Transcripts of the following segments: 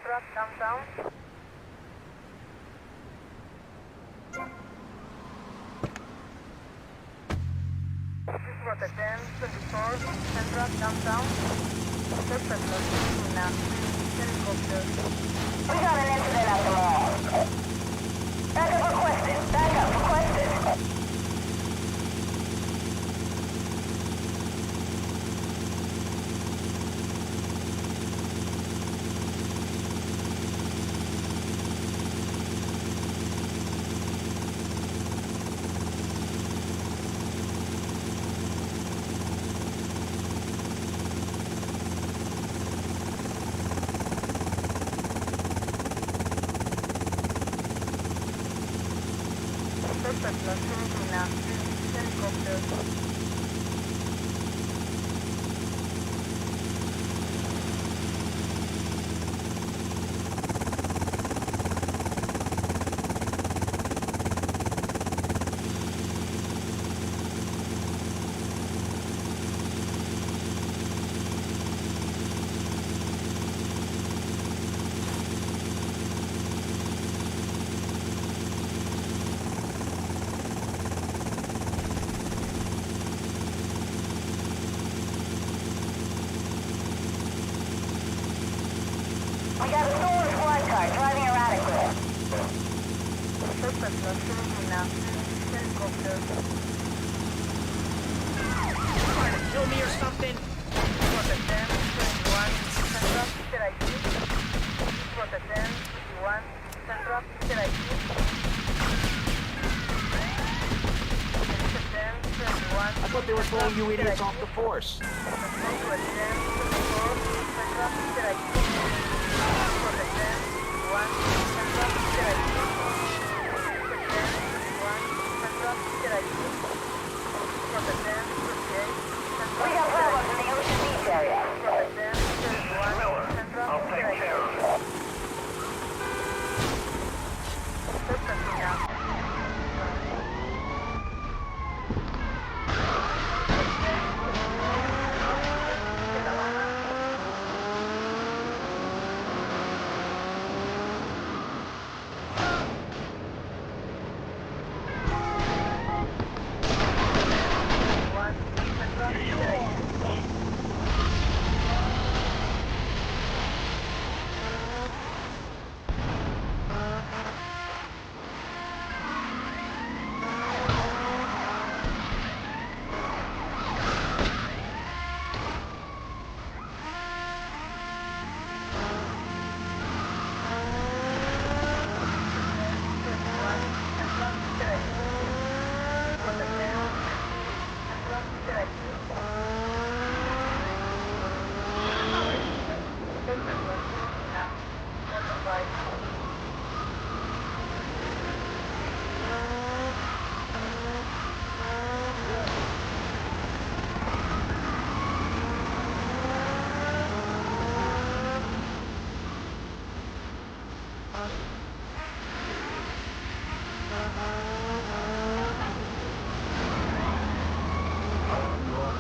Central, downtown. This is Route 10, 24, Central, downtown. Suspect lost in a helicopter. We got an incident at the mall. Backup requested. Backup requested. Suspect lost in a helicopter. We got a stolen squad car driving erratically. Suspect lost in a helicopter. Trying to kill me or something? Route 10, 21, Central, ID. Route 10, 21, Central, ID. 10, 21. I thought they were throwing you idiots off the force. We got problems in the Ocean Beach area. I'll take care of it.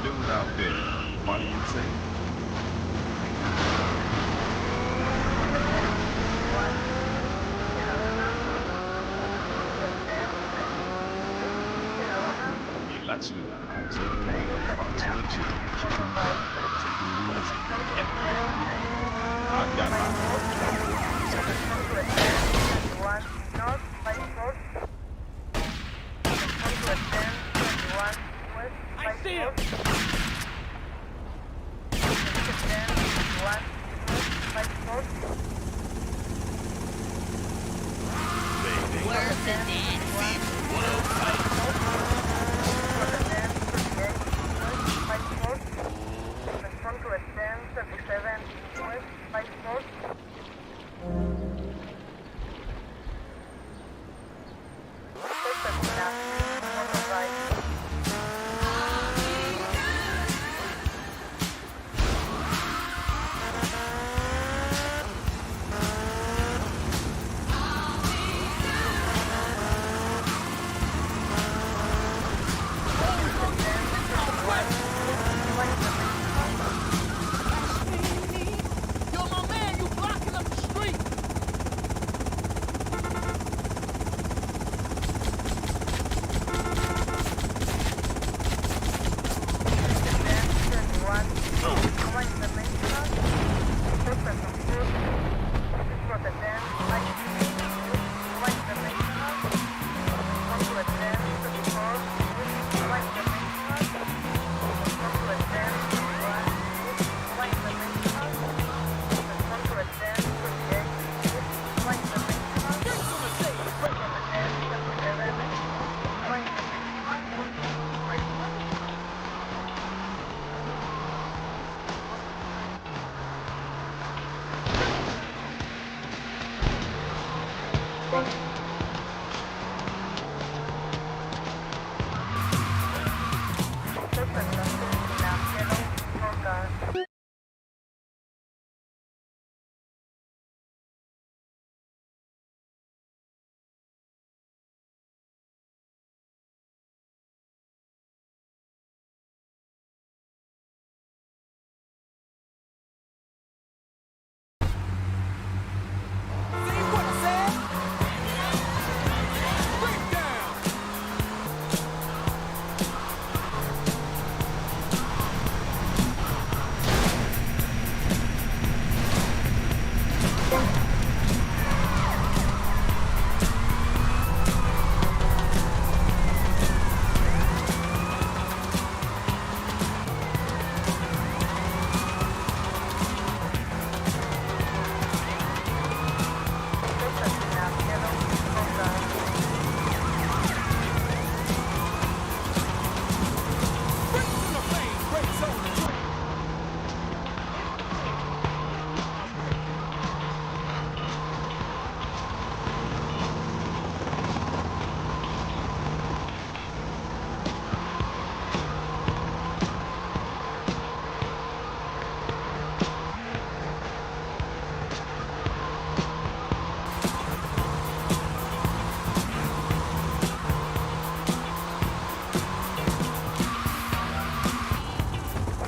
Dude out there. What do you say? Let's do that. So, I got I see him! Where's the dance? You're my man, you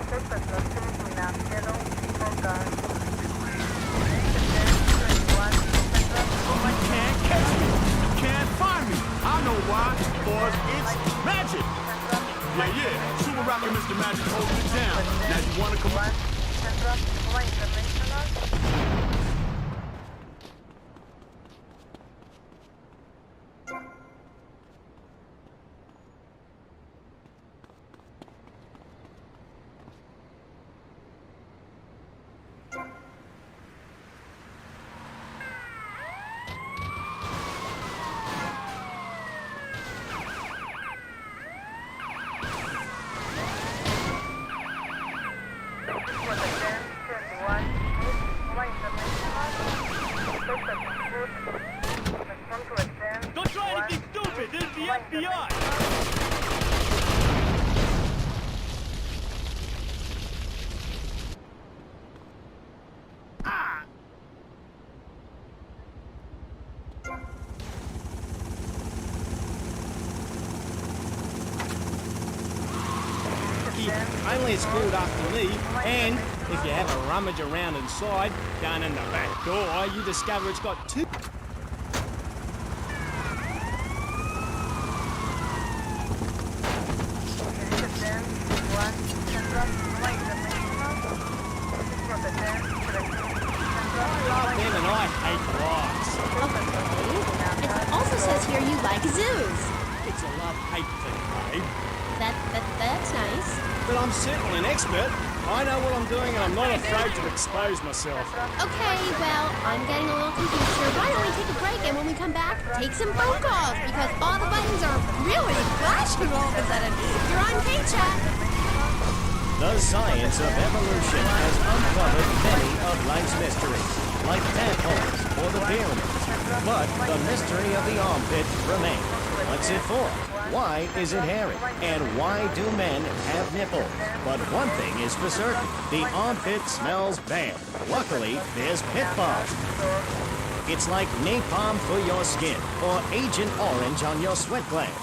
Suspect located in a yellow car. Don't try anything stupid! This is the FBI! Only it's called after me, and if you have a rummage around inside, down in the back door, you discover it's got two... Them and I hate lies. It also says here you like zoos. It's a love-hate thing, babe. That's nice. But I'm certainly an expert. I know what I'm doing and I'm not afraid to expose myself. Okay, well, I'm getting a little confused here. Why don't we take a break and when we come back, take some phone calls because all the buttons are really flashing all of a sudden. You're on K-Chat. The science of evolution has uncovered many of life's mysteries, like tadpoles or the pyramids. But the mystery of the armpit remains. What's it for? Why is it hairy? And why do men have nipples? But one thing is for certain, the armpit smells bad. Luckily, there's Pit Balm. It's like napalm for your skin, or Agent Orange on your sweat glands.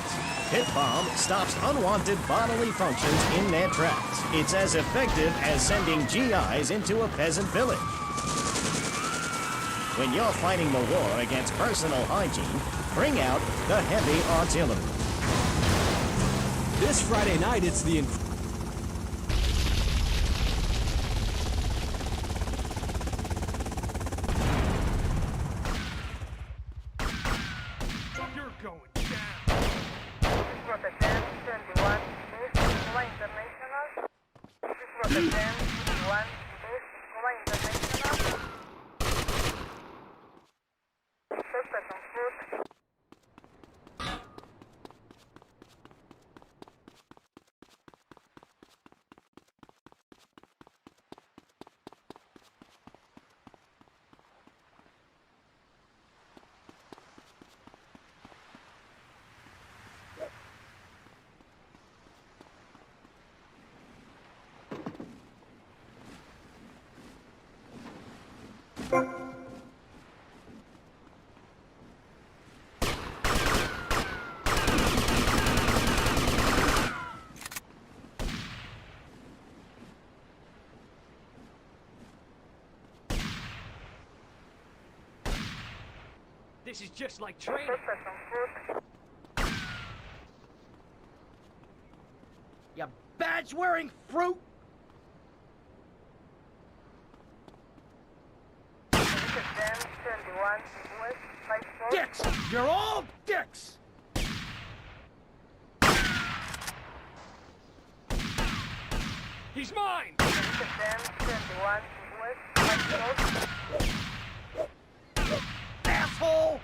Pit Balm stops unwanted bodily functions in their tracks. It's as effective as sending GIs into a peasant village. When you're fighting the war against personal hygiene, bring out the heavy artillery. This Friday night, it's the... You're going down. This is just like training. Suspect on foot. You badge-wearing fruit! Position 10, 21, west, 54. Dicks! You're all dicks! He's mine! Position 10, 21, west, 54. Asshole!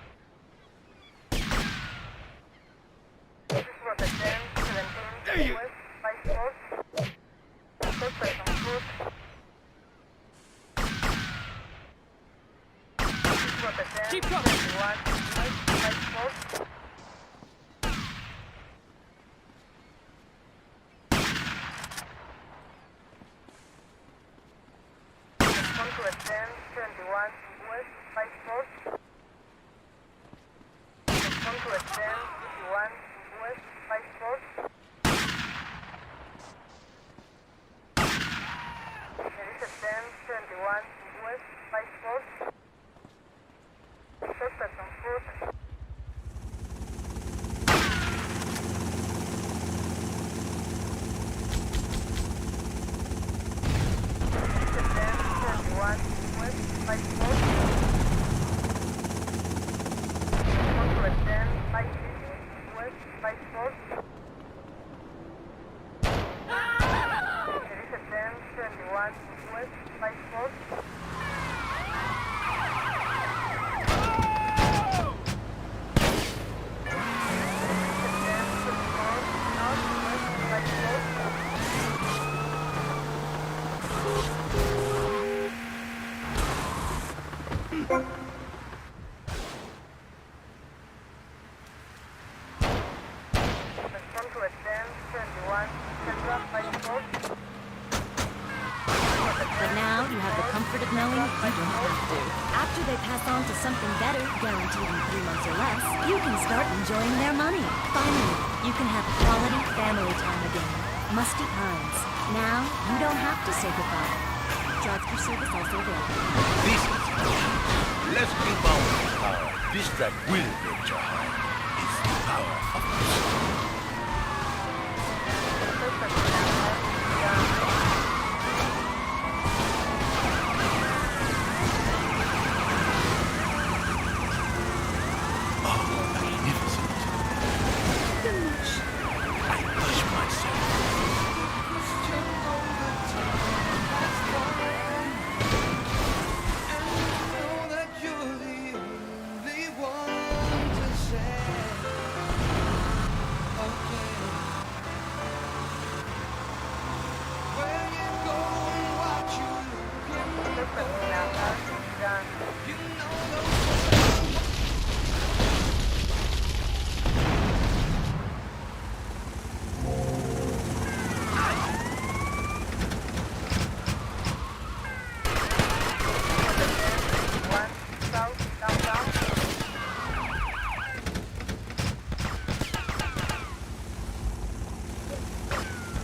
This is what the 10, 17, west, 54. Suspect on foot. This is what the 10, Keep coming. 21, west, 54. Respond to a 10, 21, west, 54. Respond to a 10, 21, west, 54. There is a 10, 21, west, 54. Suspect on foot. There is a 10, 21, west, 54. Respond to a 10, 550, west, 54. There is a 10, 21, west, 54. Respond to a 10, 21, Central 54. But now you have the comfort of knowing you don't have to. After they pass on to something better, guaranteed in 3 months or less, you can start enjoying their money. Finally, you can have quality family time again. Musty Pines. Now, you don't have to say goodbye. Drive-through service also available. This is let's be bound with power. This track will break your heart. It's the power of music.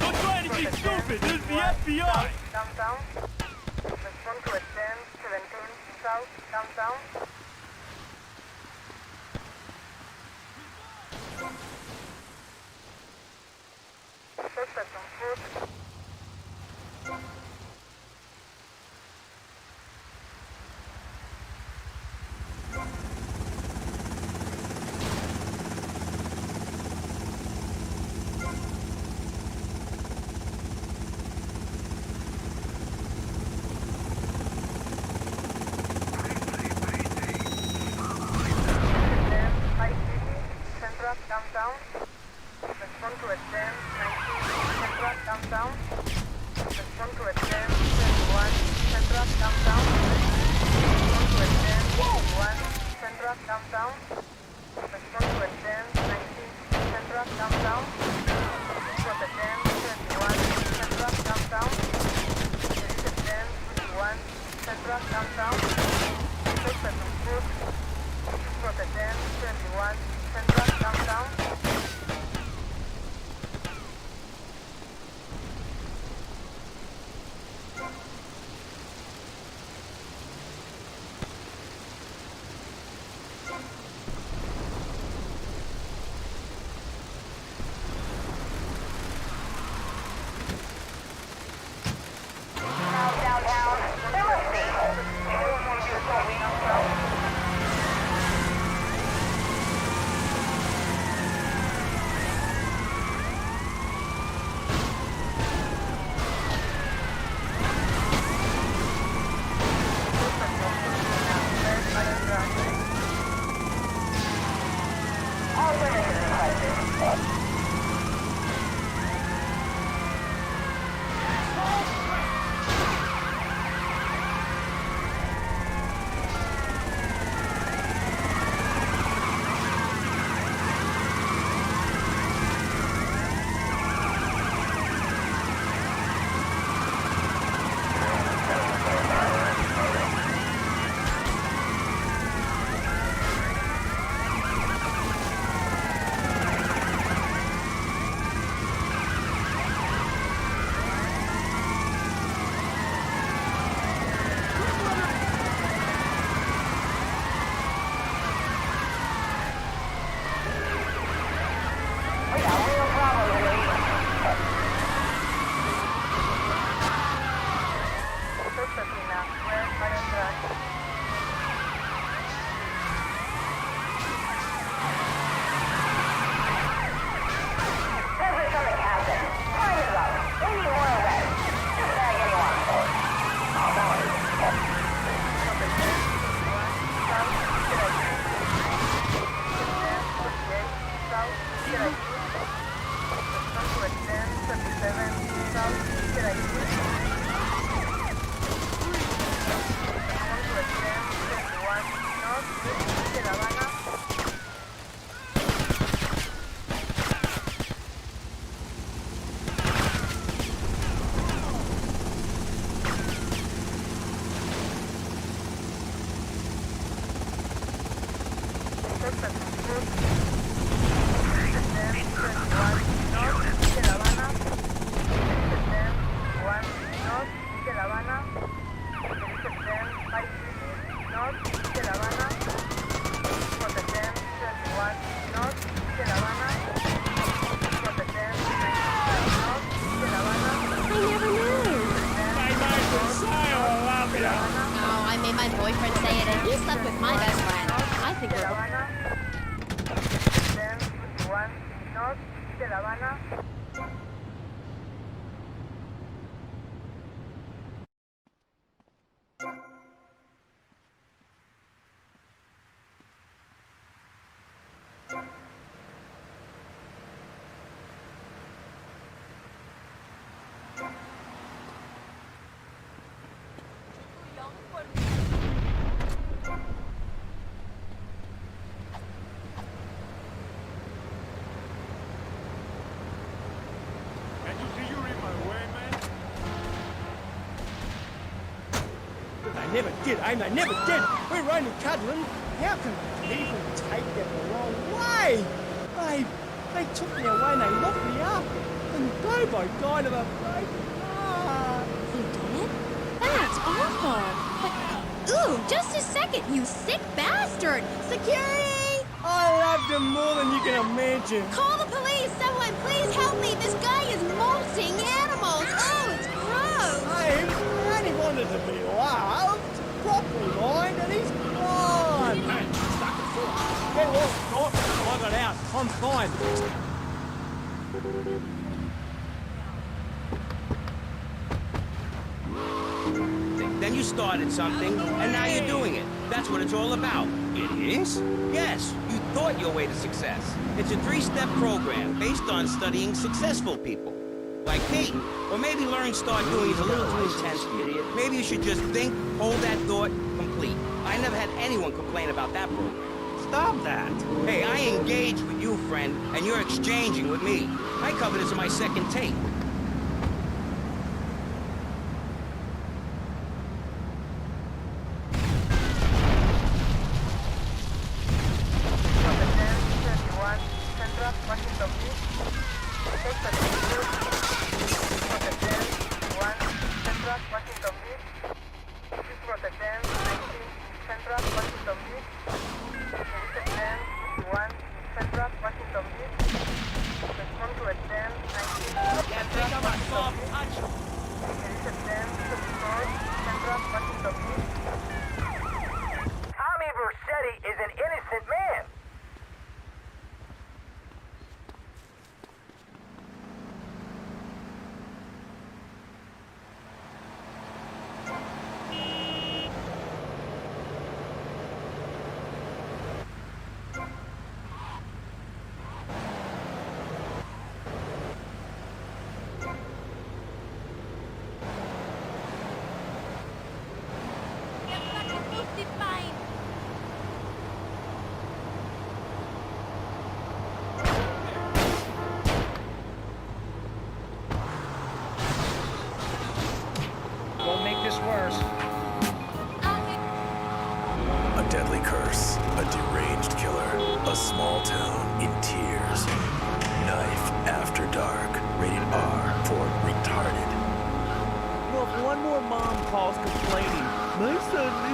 Don't try to be stupid! This is the FBI! Downtown. Respond to a 10, 17, south, downtown. Suspect on foot. Downtown. Respond to a 10, 19, Central, downtown. Respond to a 10, 21, Central, downtown. Respond to a 10, 21, Central, downtown. Respond to a 10, 19, Central, downtown. Respond to a 10, 21, Central, downtown. There is a 10, 21, Central, downtown. foot. Protegen 21, Central, downtown. Now downtown. There must be. Anyone want to do something downtown? Alternative requested. We got real problems in the Pasadena, where fire truck. Every coming captain. Time is up. We need more of that. Just bag anyone. I never knew. Oh, I made my boyfriend say it, and he slept with my best friend. I think we're... North de La Habana. I never did, Aim. I never did. We're only cuddling. How can people take that the wrong way? They took me away and they locked me up. And Bobo died of a broken heart. You did? That's awful. But, ooh, just a second, you sick bastard! Security! I loved him more than you can imagine. Call the police! Someone please help me! This guy is molting animals! Oh, it's gross! Aim, I only wanted to be loved, properly mind, and he's gone. Hey, stuck the foot. Get lost, I got out. I'm fine. Then you started something, and now you're doing it. That's what it's all about. It is? Yes, you thought your way to success. It's a 3-step program based on studying successful people. Like me. Or maybe learning start doing is a little too intense for you. Maybe you should just think, hold that thought, complete. I never had anyone complain about that program. Stop that. Hey, I engaged with you, friend, and you're exchanging with me. I cover this in my second tape.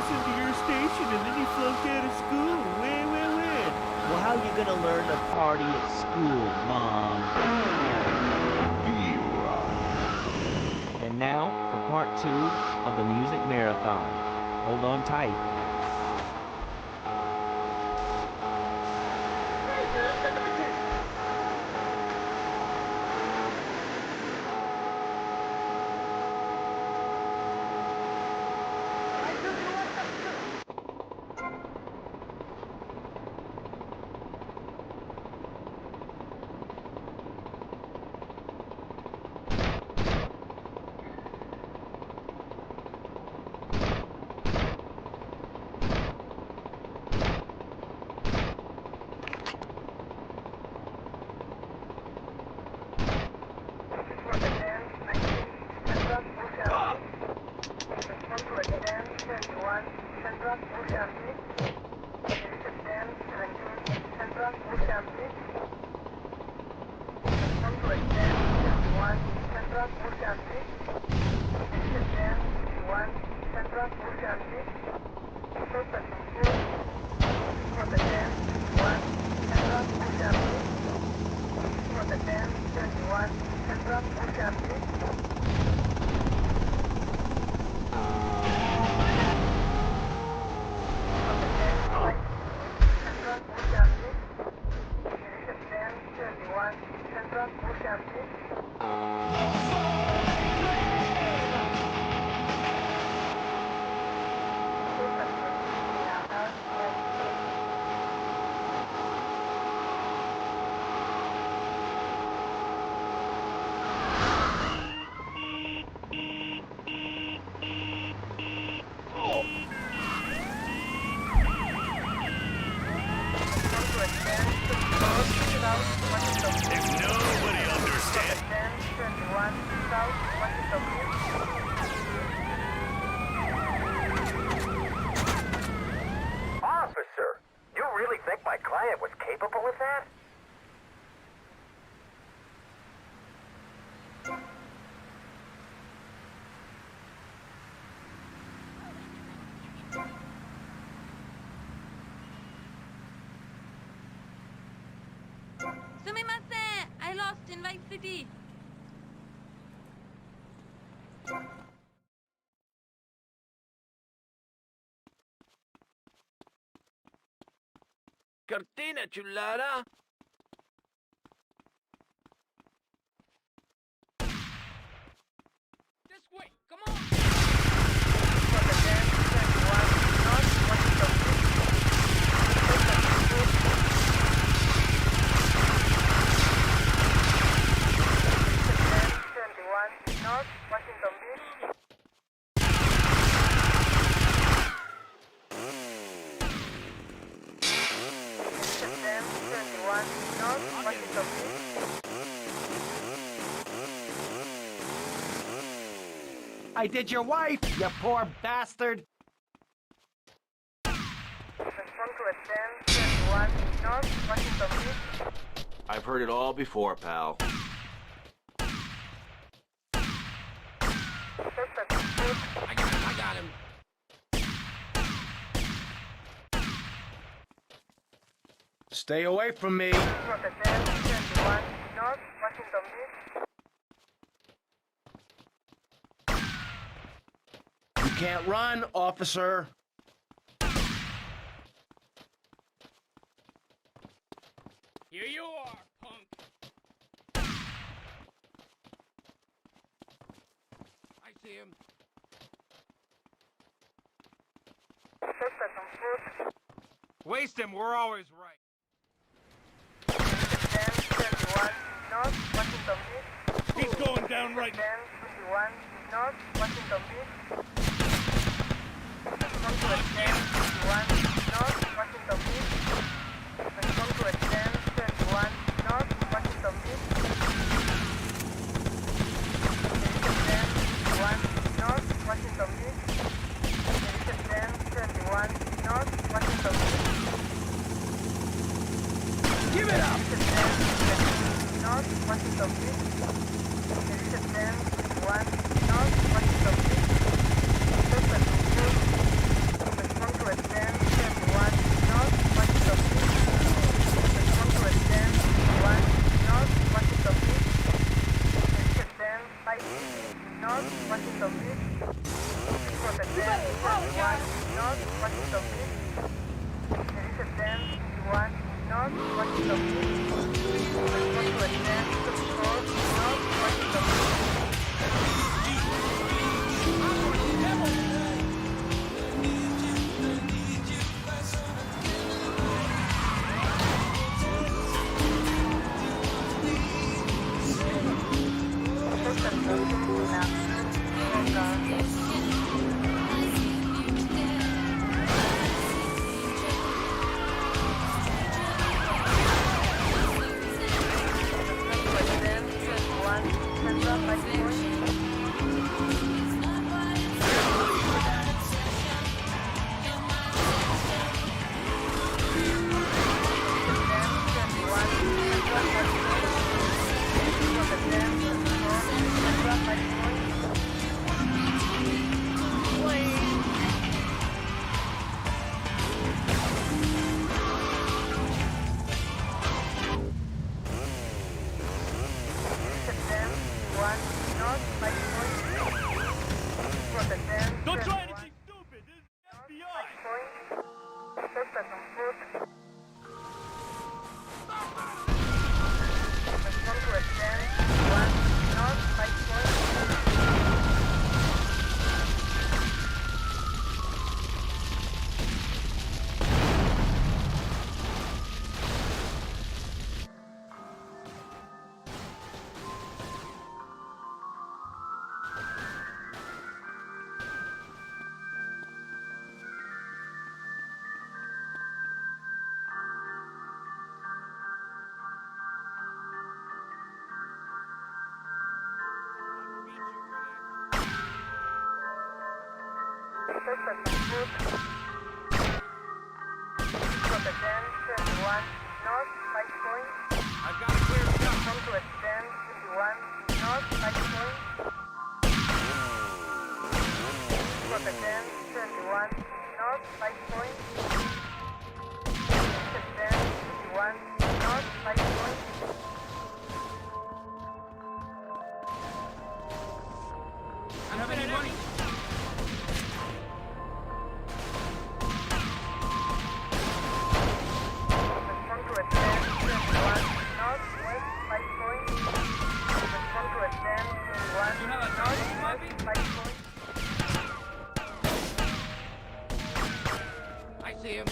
listen to your station and then you flunked out of school. When? Well, how you gonna learn to party at school, Mom? And now for part 2 of the music marathon. Hold on tight. Officer, you really think my client was capable of that? Sumimasen! I lost in Vice City. Cartina, chulada. This way, come on! I did your wife, you poor bastard. I've heard it all before, pal. I got him. Stay away from me. You can't run, officer. Here you are, punk. I see him. Waste him, we're always right. He's going down right now. Give it up! North Washington Beach. Division 10, 1, North Washington Beach. I've got a clear shot. Come to extend 51 north 5 point. Extend 21 north 5 point. Extend 51 north 5 point. I don't have any money. Come to extend 21 north west 5 point. Come to extend 21 You have a north target, Bobby? west 5 point. I see him.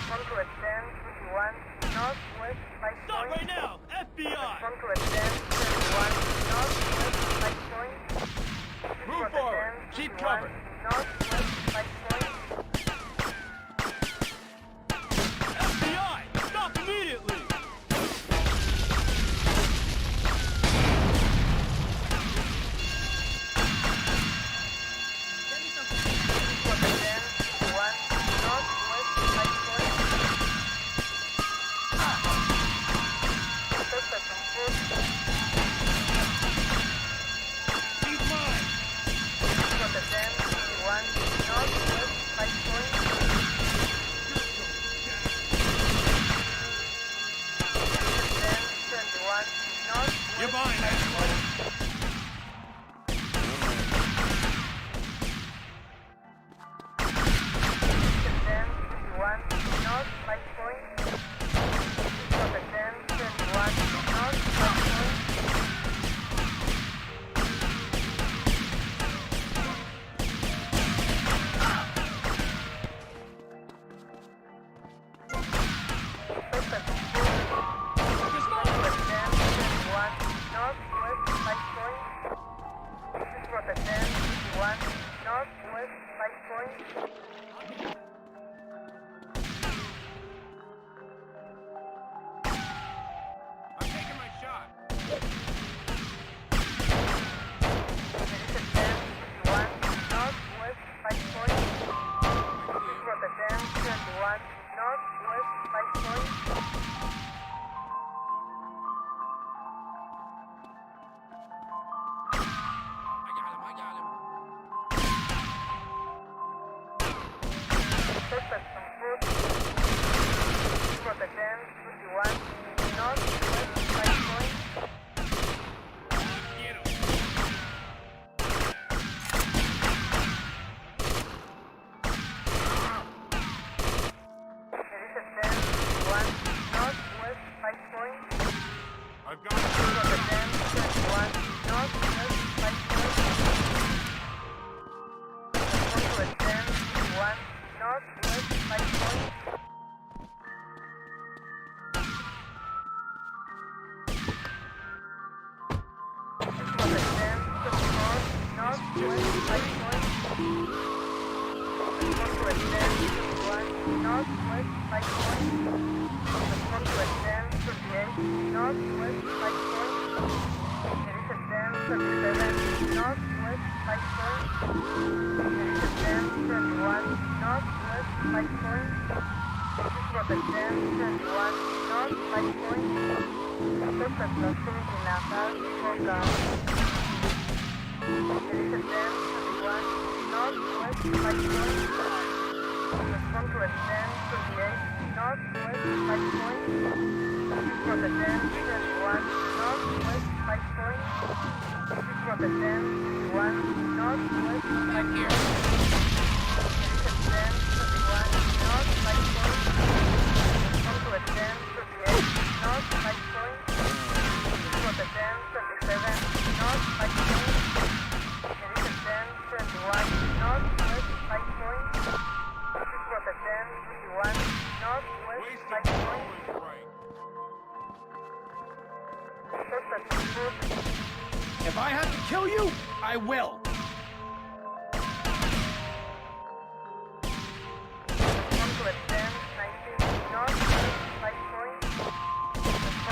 Come to extend 21 north west 5 Stop point. right now! FBI! Come to extend 21 north west 5 point. Move forward. Keep cover. North west 5 point. FBI! Stop immediately! He's mine. You're mine, asshole. Northwest 5 point. I'm taking my shot. Northwest 5 point. Rotterdam 21 Northwest 5 point. I got him. Suspect on foot. Rotterdam 21 Northwest 5 point. Get him. Northwest 5 point. I've got him. Rotterdam 21 Northwest 5 point. Rotterdam 21 Northwest 5 point. Rotterdam 24 Northwest 5 point. Rotterdam 21 Northwest 5 point. Rotterdam 38 Northwest 5 point. Rotterdam 37 Northwest 5 point. Rotterdam 21 Northwest 5 point. Rotterdam 21 North 5 point. Suspect located in Natal, Volga. Rotterdam 21 Northwest 5 point. Respond to extend 28 Northwest 5 point. Rotterdam 21 Northwest 5 point. Rotterdam 21 Northwest 5 point. Rotterdam 21 North 5 point. Respond to extend 28 North 5 point. Rotterdam 27 North 5 point. Rotterdam 21 Northwest 5 point. Rotterdam 21 Northwest 5 point. Suspect on foot. If I have to kill you, I will. Respond to extend 19 Northwest 5 point. Respond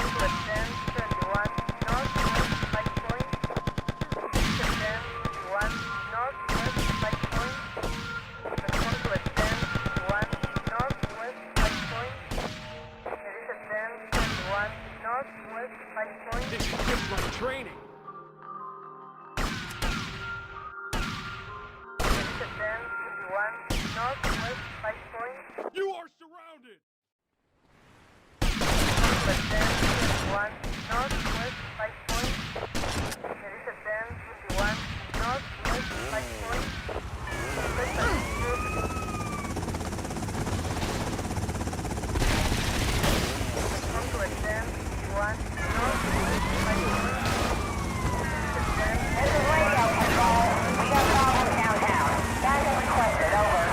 point. This is just like training. Position 10, 51, northwest 5 point. You are surrounded! Position 10, 51, northwest 5 point. Position 10, 51, northwest 5 point. Select altitude. Respond to extend 51, northwest 5 point. Position 10, This is radio control. We got problems downtown. Backup requested. Over.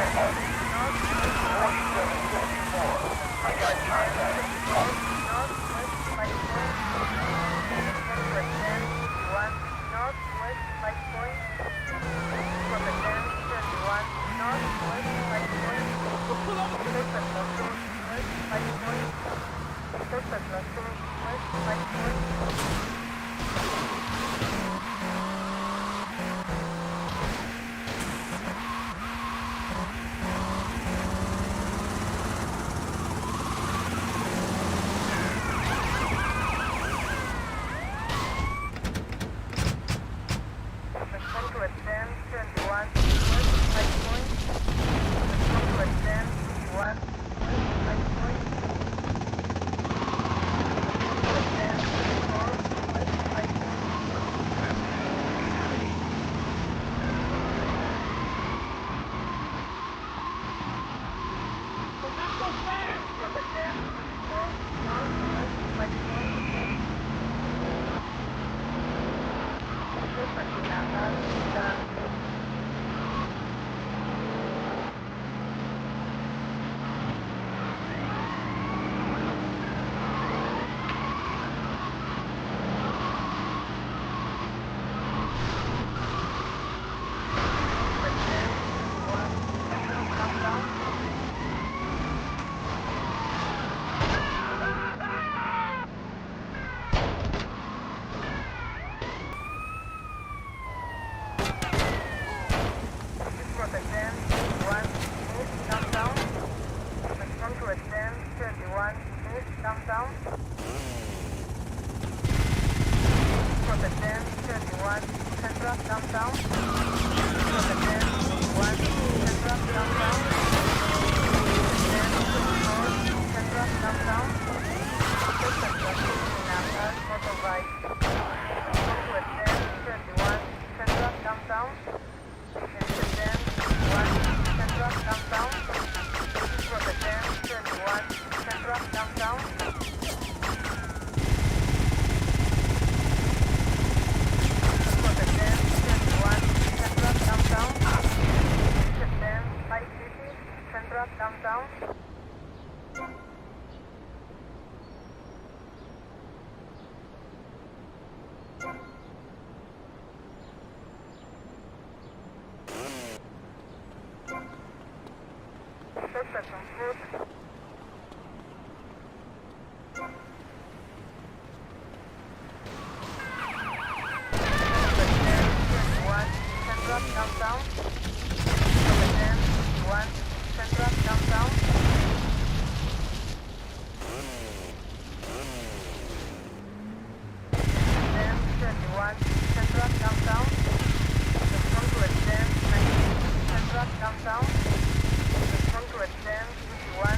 Downtown. Respond to extend 51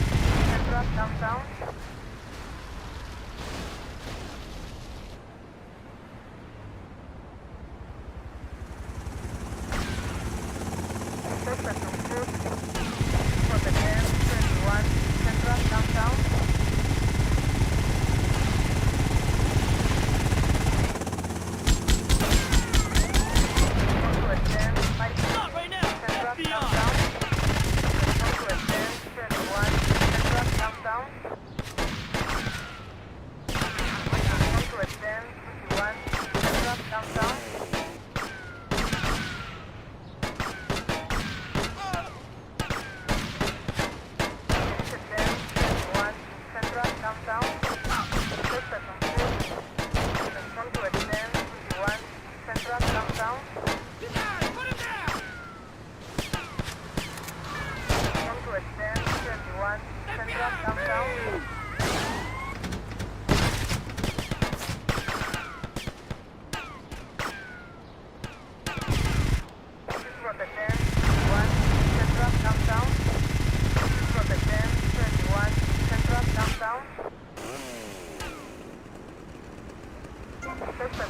For the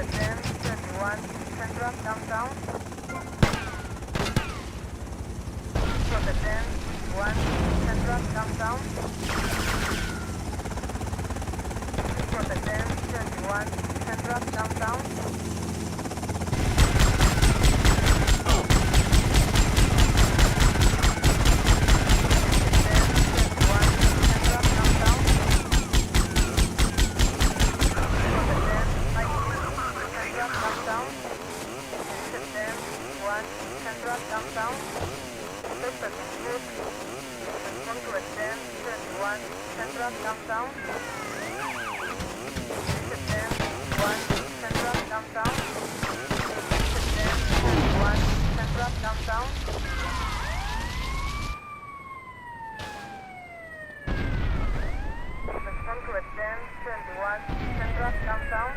1021 Central Downtown. For the 1021 Central Downtown. For the 1021 Central Downtown. Downtown. Central Downtown. Central Downtown. Central Downtown. Respond to a 1021 Central Downtown.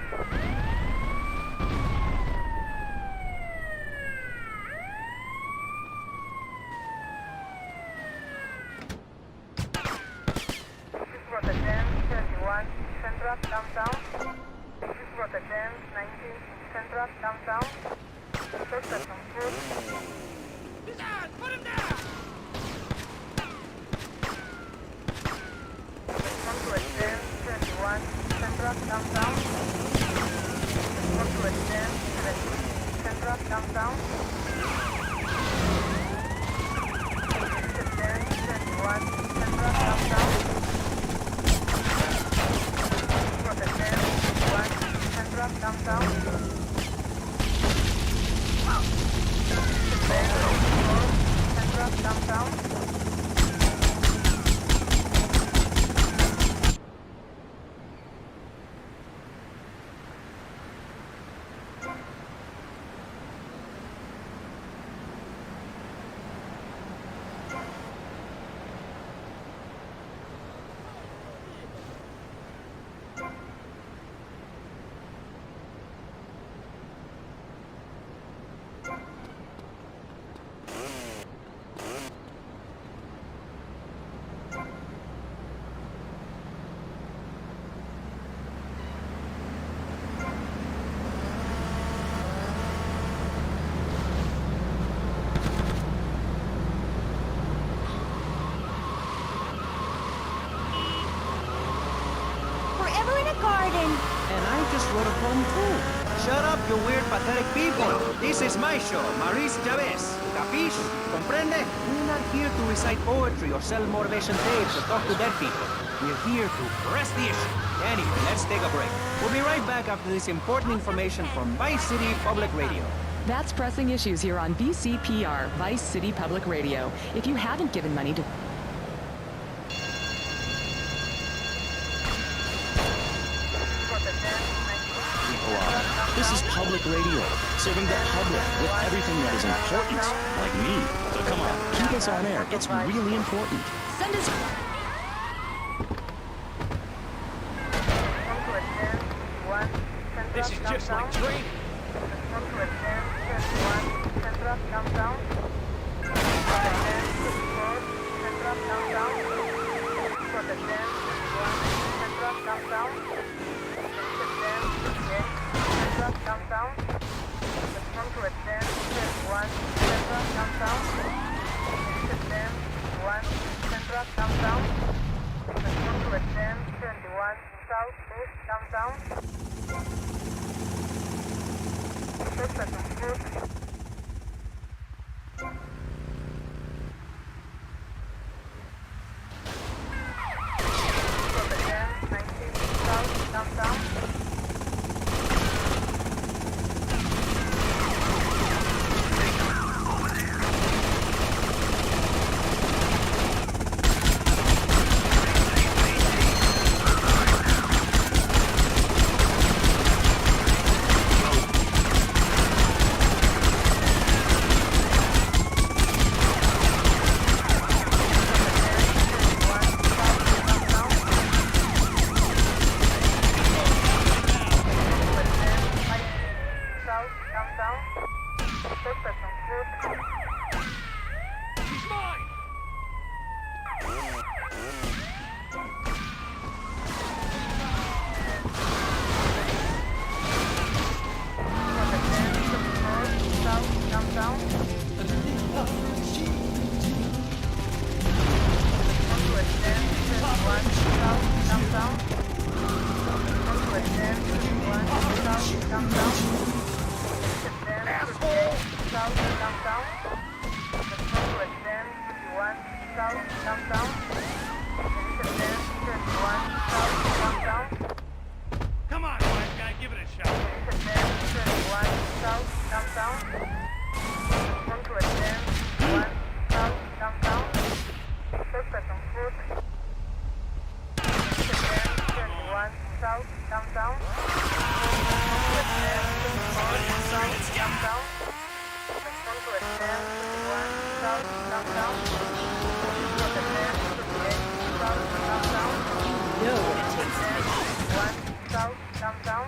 Central Downtown. This is for the 1019 Central Downtown. Suspect on foot. He's on! Put him down! Respond to a 1021 Central Downtown. Respond to a 1017 Central Downtown. This is a 1021 Central Downtown. Downtown. Central Downtown. And I just wrote a poem too. Shut up, you weird, pathetic people. This is my show, Maurice Chavez. Capiche? Comprende? We're not here to recite poetry or sell motivation tapes or talk to dead people. We're here to press the issue. Anyway, let's take a break. We'll be right back after this important information from Vice City Public Radio. That's Pressing Issues here on VCPR, Vice City Public Radio. If you haven't given money to... This is public radio, serving the public with everything that is important, like me. So come on, keep us on air. It's really important. Send us... This is just like training. Downtown. Respond to a 1021 Central Downtown. This is 1021 Central Downtown. Respond to a 1021 Southeast Downtown. Suspect on foot. For the 1019 South Downtown. downtown. Extend 38 south downtown. Respond to extend 21 south downtown. Extend 21 south downtown. Come on, wise guy, give it a shot. Extend 21 south downtown. Respond to extend 21 south downtown. Suspect on foot. Extend 21 south downtown. Extend 21 south downtown. Respond to extend 21 south downtown. Extend 28 south downtown. You know what it takes to Extend get 21 south downtown.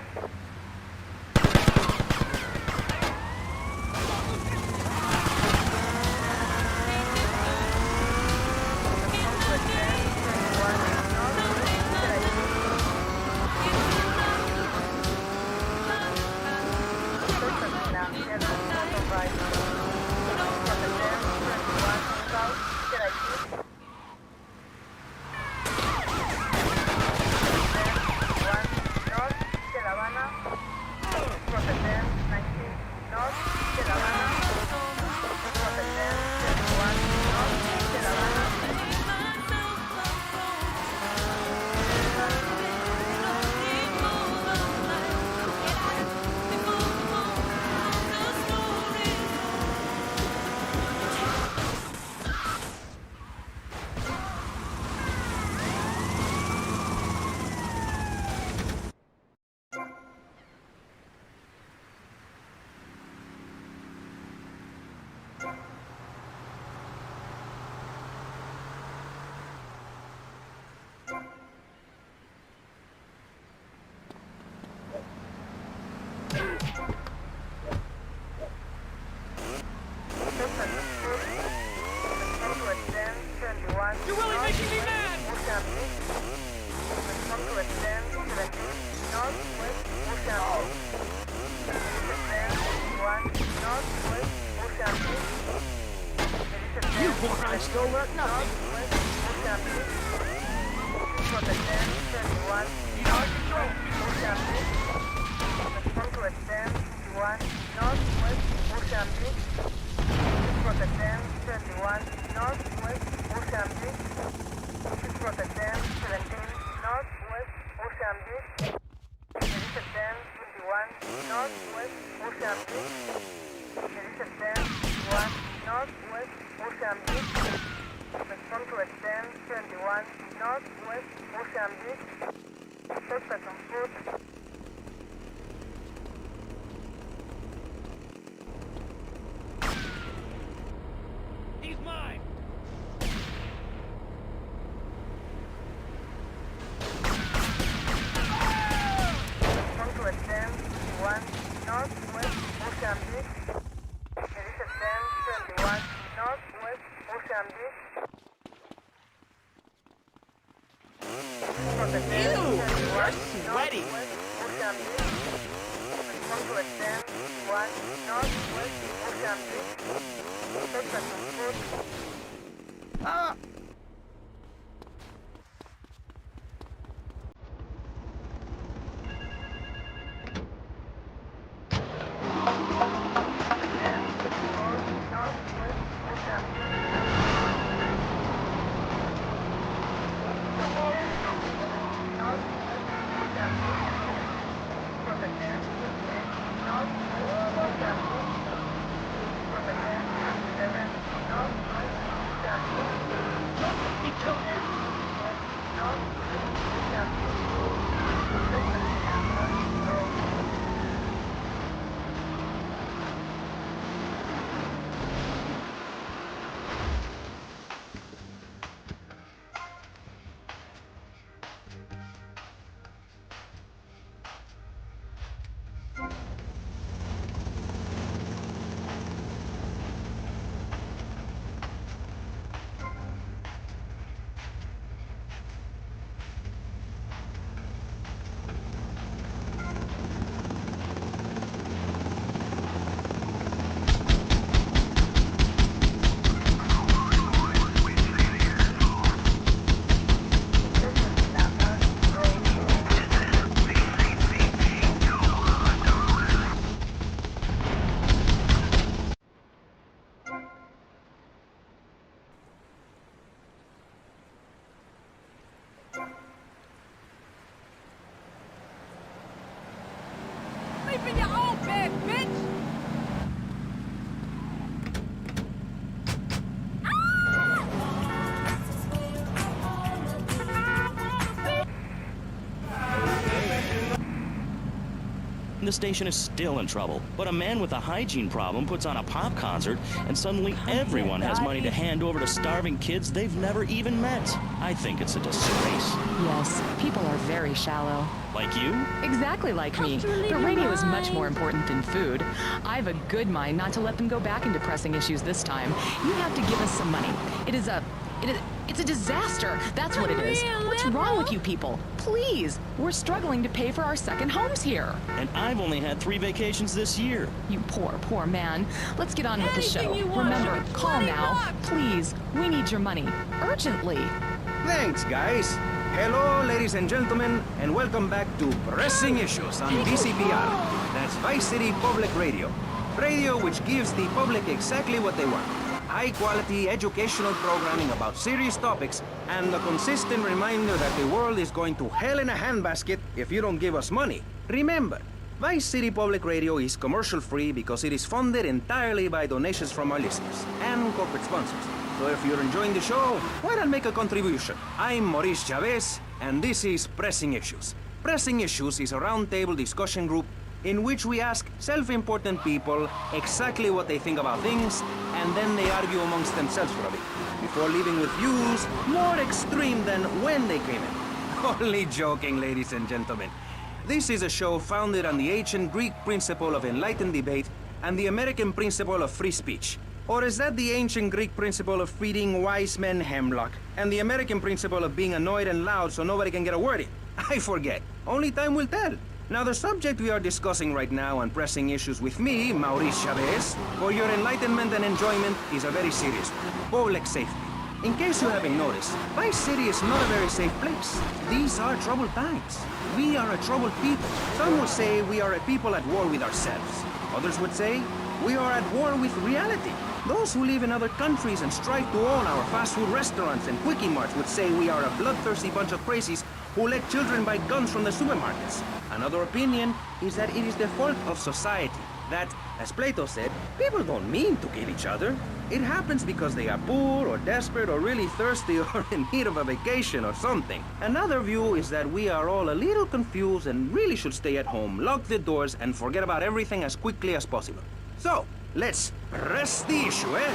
You're really making me mad! You morons still learn nothing. Respond to extend 21 northwest Mozambique. Suspect on foot. He's mine! Respond to extend 21 northwest Mozambique. Extend 21 northwest Mozambique. Ew, you're sweaty. Respond to extend 21 northwest Mozambique. Suspect on foot. Ah! in your own bed, bitch! The station is still in trouble, but a man with a hygiene problem puts on a pop concert, and suddenly everyone has money to hand over to starving kids they've never even met. I think it's a disgrace. Yes, people are very shallow. Like you? Exactly like me. The radio is much more important than food. I've a good mind not to let them go back into pressing issues this time. You have to give us some money. It's a disaster. That's what it is. What's wrong with you people? Please, we're struggling to pay for our second homes here. And I've only had 3 vacations this year. You poor man. Let's get on with the show. Anything you want. Remember, call now. Please, we need your money. Urgently. Thanks, guys. Hello, ladies and gentlemen, and welcome back to Pressing Issues on VCPR. That's Vice City Public Radio. Radio which gives the public exactly what they want. High-quality educational programming about serious topics, and a consistent reminder that the world is going to hell in a handbasket if you don't give us money. Remember, Vice City Public Radio is commercial-free because it is funded entirely by donations from our listeners and corporate sponsors. So if you're enjoying the show, why not make a contribution? I'm Maurice Chavez, and this is Pressing Issues. Pressing Issues is a roundtable discussion group in which we ask self-important people exactly what they think about things, and then they argue amongst themselves for a bit, before leaving with views more extreme than when they came in. Only joking, ladies and gentlemen. This is a show founded on the ancient Greek principle of enlightened debate and the American principle of free speech. Or is that the ancient Greek principle of feeding wise men hemlock, and the American principle of being annoyed and loud so nobody can get a word in? I forget. Only time will tell. Now, the subject we are discussing right now on Pressing Issues with me, Maurice Chavez, for your enlightenment and enjoyment is a very serious one. Public safety. In case you haven't noticed, Vice City is not a very safe place. These are troubled times. We are a troubled people. Some will say we are a people at war with ourselves. Others would say we are at war with reality. Those who live in other countries and strive to own our fast food restaurants and quickie marts would say we are a bloodthirsty bunch of crazies who let children buy guns from the supermarkets. Another opinion is that it is the fault of society. That, as Plato said, people don't mean to kill each other. It happens because they are poor or desperate or really thirsty or in need of a vacation or something. Another view is that we are all a little confused and really should stay at home, lock the doors, and forget about everything as quickly as possible. So, let's press the issue, eh?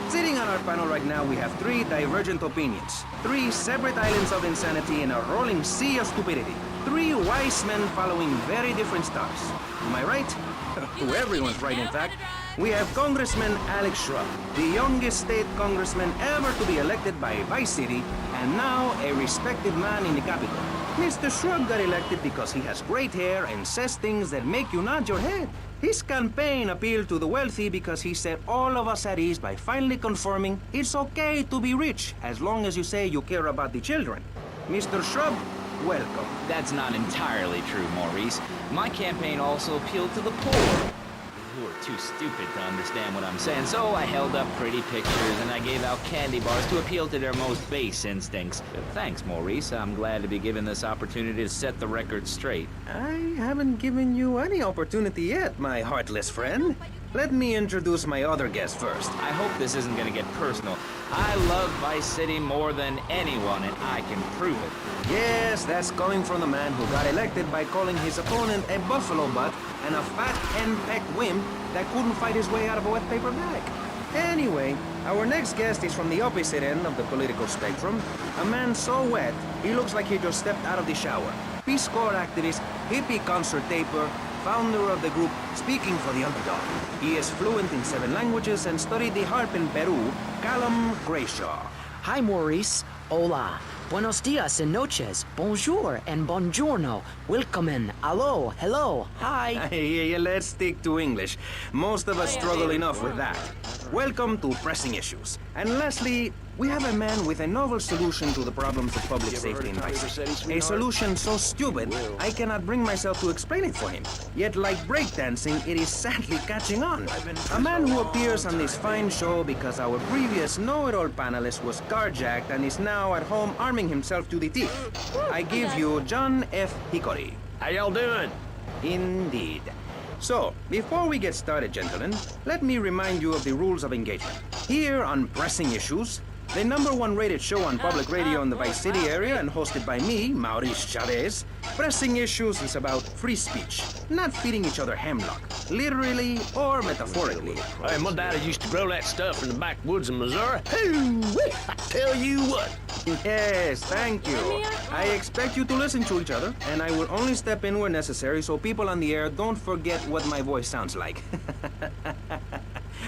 Sitting on our panel right now, we have 3 divergent opinions. 3 separate islands of insanity in a rolling sea of stupidity. 3 wise men following very different stars. Am I right? To everyone's right, in fact. We have Congressman Alex Shrub, the youngest state congressman ever to be elected by Vice City, and now a respected man in the Capitol. Mr. Shrub got elected because he has great hair and says things that make you nod your head. His campaign appealed to the wealthy because he set all of us at ease by finally confirming it's okay to be rich as long as you say you care about the children. Mr. Shrub, welcome. That's not entirely true, Maurice. My campaign also appealed to the poor, who are too stupid to understand what I'm saying. So I held up pretty pictures and I gave out candy bars to appeal to their most base instincts. Thanks, Maurice. I'm glad to be given this opportunity to set the record straight. I haven't given you any opportunity yet, my heartless friend. Let me introduce my other guest first. I hope this isn't gonna get personal. I love Vice City more than anyone, and I can prove it. Yes, that's coming from the man who got elected by calling his opponent a buffalo butt and a fat henpecked wimp that couldn't fight his way out of a wet paper bag. Anyway, our next guest is from the opposite end of the political spectrum. A man so wet, he looks like he just stepped out of the shower. Peace Corps activist, hippie concert taper, founder of the group Speaking for the Underdog. He is fluent in 7 languages and studied the harp in Peru, Callum Grayshaw. Hi, Maurice. Hola. Buenos dias and noches. Bonjour and buongiorno. Welcome in. Hello. Hello. Hi. Hey, let's stick to English. Most of us struggle enough with that. Welcome to Pressing Issues. And lastly, we have a man with a novel solution to the problems of public safety in Vice City. A solution so stupid, I cannot bring myself to explain it for him. Yet, like breakdancing, it is sadly catching on. A man who appears on this fine show because our previous know-it-all panelist was carjacked and is now at home arming himself to the teeth. I give you John F. Hickory. How y'all doing? Indeed. So, before we get started, gentlemen, let me remind you of the rules of engagement. Here on Pressing Issues, the #1 rated show on public radio in the Vice City area and hosted by me, Maurice Chavez, Pressing Issues is about free speech, not feeding each other hemlock, literally or metaphorically. Hey, my daddy used to grow that stuff in the backwoods of Missouri. Hoo-wee! I tell you what. Yes, thank you. I expect you to listen to each other, and I will only step in where necessary so people on the air don't forget what my voice sounds like.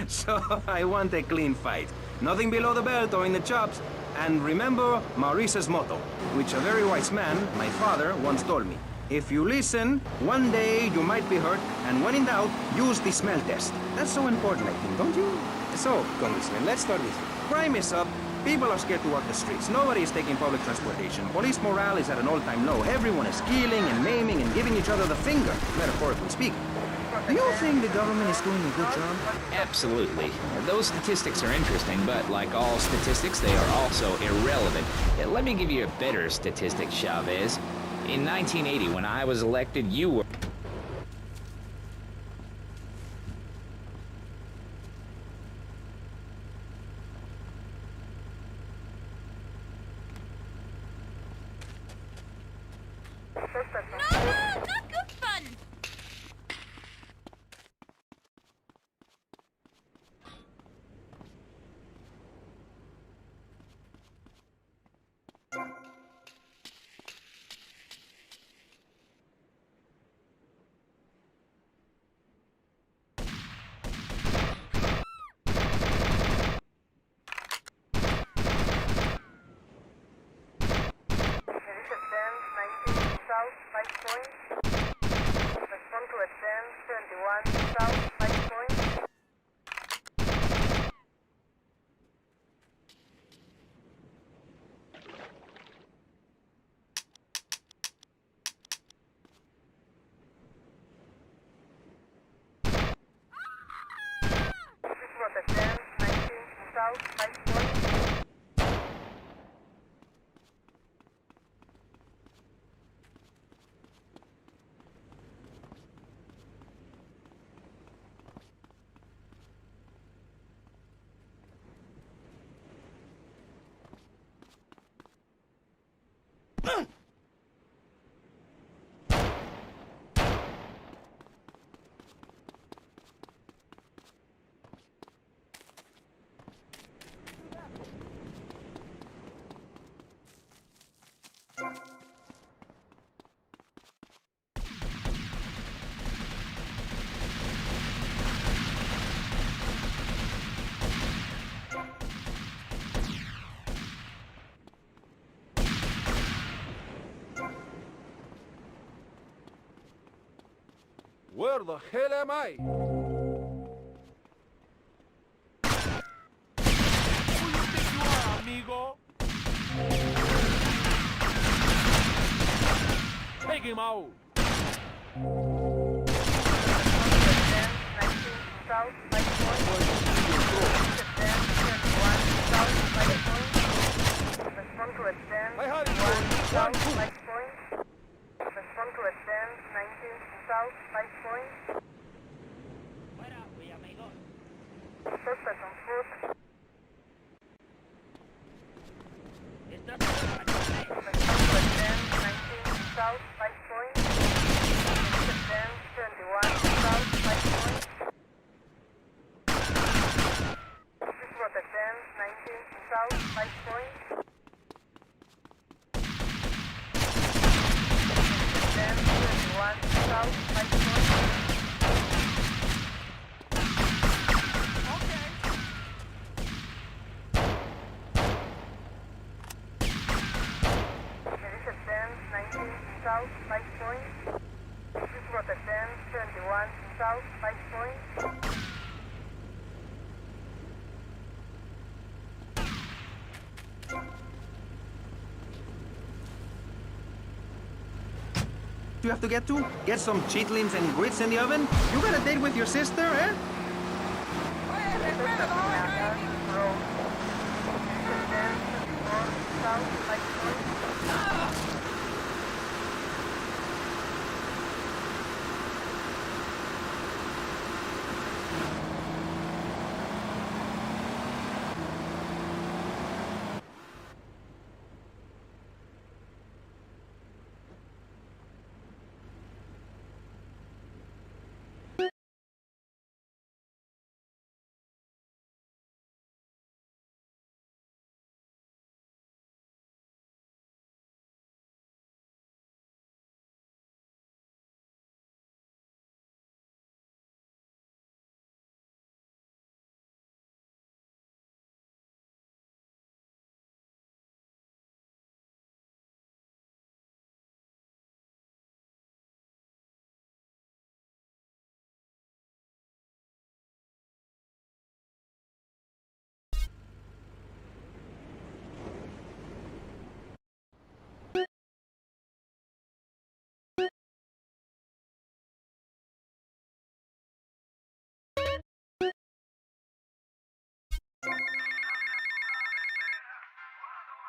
So, I want a clean fight. Nothing below the belt or in the chops. And remember Maurice's motto, which a very wise man, my father, once told me. If you listen, one day you might be hurt, and when in doubt, use the smell test. That's so important, I think, don't you? So, Congressman, let's start with you. Crime is up. People are scared to walk the streets. Nobody is taking public transportation. Police morale is at an all-time low. Everyone is killing and maiming and giving each other the finger, metaphorically speaking. Do you think the government is doing a good job? Absolutely. Those statistics are interesting, but like all statistics, they are also irrelevant. Let me give you a better statistic, Chavez. In 1980, when I was elected, you were... Not good fun! South, 5 points. Respond to a 10, 71, South, 5 points. This was a 10, 19, South, 5 points. Where the hell am I? Who you think you are, amigo? Take him out. South, 5 points. Respond to a 10, 1, South, 5 points. Respond to a 10, 19, South, 5 points. Suspect on foot. Respond to a 10, 19, South, 5 points. 10, 21, South, 5 points. This was a 10, 19, South, 5 points. 10, 21, South, 5 points. South, 5 points. This was a 10, 21, South, 5 points. You have to get to? Get some chitlins and grits in the oven? You got a date with your sister, eh? South, 5 points. Ah! 10, 21,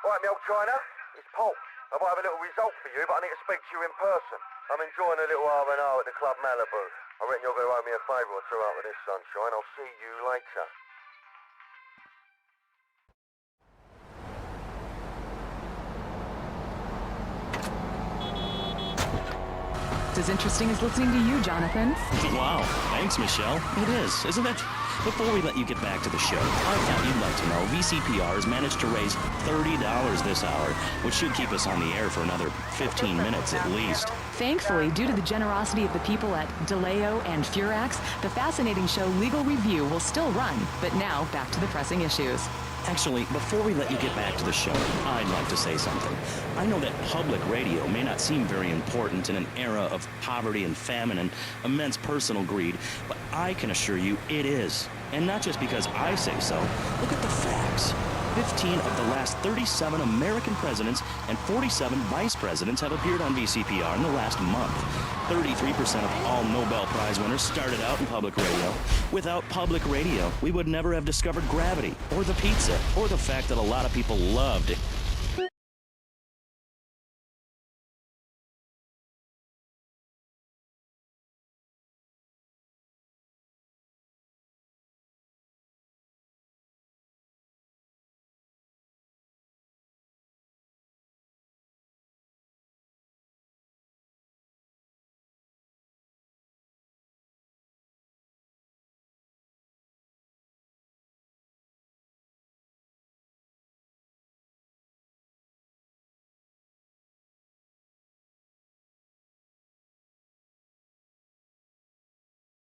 Right, me old China, it's Paul. I might have a little result for you, but I need to speak to you in person. I'm enjoying a little R&R at the Club Malibu. I reckon you're going to owe me a favour or two out with this, sunshine. I'll see you later. As interesting as listening to you, Jonathan. Wow, thanks, Michelle. It is, isn't it? Before we let you get back to the show, I thought you'd like to know VCPR has managed to raise $30 this hour, which should keep us on the air for another 15 minutes at least. Thankfully, due to the generosity of the people at DeLeo and Furax, the fascinating show Legal Review will still run. But now, back to the pressing issues. Actually, before we let you get back to the show, I'd like to say something. I know that public radio may not seem very important in an era of poverty and famine and immense personal greed, but I can assure you it is. And not just because I say so. Look at the facts. 15 of the last 37 American presidents and 47 vice presidents have appeared on VCPR in the last month. 33% of all Nobel Prize winners started out in public radio. Without public radio, we would never have discovered gravity, or the pizza, or the fact that a lot of people loved